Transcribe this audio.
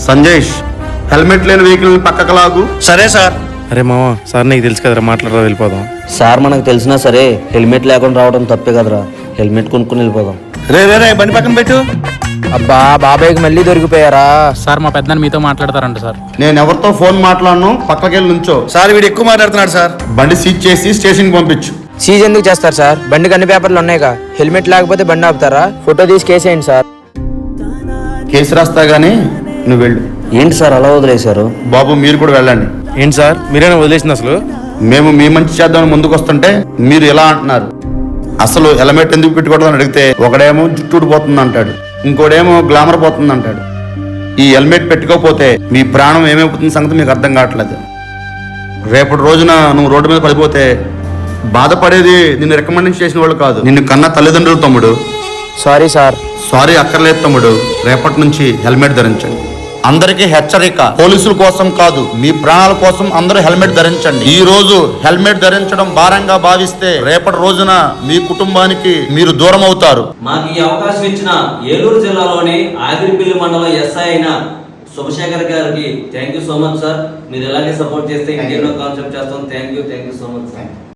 సంజేష్, helmet లేని vehicle పక్కకు లాగు. సరే సార్. అరే మామ, సార్ నీకు తెలుసు కదరా, మాట్లాడరా వెళ్ళిపోదాం. సార్ మనకు తెలిసినా సరే హెల్మెట్ లేకుండా రావడం తప్పే కదరా. హెల్మెట్ కొనుక్కుని వెళ్ళిపోదాం. రే బండి పక్కన పెట్టు. అబ్బా, బాబాయ్కి మళ్ళీ దొరికిపోయారా? సార్ మా పెద్దని మీతో మాట్లాడతారంట సార్. నేను ఎవరితో ఫోన్ మాట్లాడను, పక్కకెళ్ళి నుంచో. సార్ వీడు ఎక్కువ మాట్లాడుతున్నాడు సార్. బండి సీజ్ చేసి స్టేషన్కి పంపించు. సీజ్ ఎందుకు చేస్తారు సార్? బండికి అన్ని పేపర్లు ఉన్నాయిగా. హెల్మెట్ లేకపోతే బండి ఆపుతారా? ఫోటో తీసి కేసేయండి సార్. కేసు రాస్తా గానీ నువ్వు వెళ్ళు. ఏంటి సార్ అలా వదిలేశారు? బాబు మీరు కూడా వెళ్ళండి. ఏంటి సార్, మీరేనా వదిలేసింది అసలు? మేము మీ మంచి చేద్దామని ముందుకు వస్తుంటే మీరు ఎలా అంటున్నారు? అసలు హెల్మెట్ ఎందుకు పెట్టుకోవడం అడిగితే ఒకడేమో జుట్టు ఊడిపోతుంది అంటాడు, ఇంకోడేమో గ్లామర్ పోతుంది అంటాడు. ఈ హెల్మెట్ పెట్టుకోకపోతే మీ ప్రాణం ఏమైపోతుంది సంగతి మీకు అర్థం కావట్లేదు. రేపటి రోజున నువ్వు రోడ్డు మీద పడిపోతే బాధపడేది నిన్ను రికమెండేషన్ చేసిన వాళ్ళు కాదు, నిన్ను కన్న తల్లిదండ్రులు. తమ్ముడు, సారీ సార్. సారీ అక్కర్లేదు తమ్ముడు. రేపటి నుంచి హెల్మెట్ ధరించండి. అందరికీ హెచ్చరిక, పోలీసుల కోసం కాదు, మీ ప్రాణాల కోసం అందరూ హెల్మెట్ ధరించండి. ఈ రోజు హెల్మెట్ ధరించడం భారంగా భావిస్తే రేపటి రోజున మీ కుటుంబానికి మీరు దూరం అవుతారు. మాకు ఈ అవకాశం ఇచ్చిన ఏలూరు జిల్లాలోని ఆగిరిపల్లి మండలం ఎస్ఐ అయిన శుభశేఖర్ గారికి thank you so much sir. మీరు ఎలాగే సపోర్ట్ చేస్తే ఇంకెన్నో కాన్సెప్ట్ చేస్తాం. Thank you so much sir.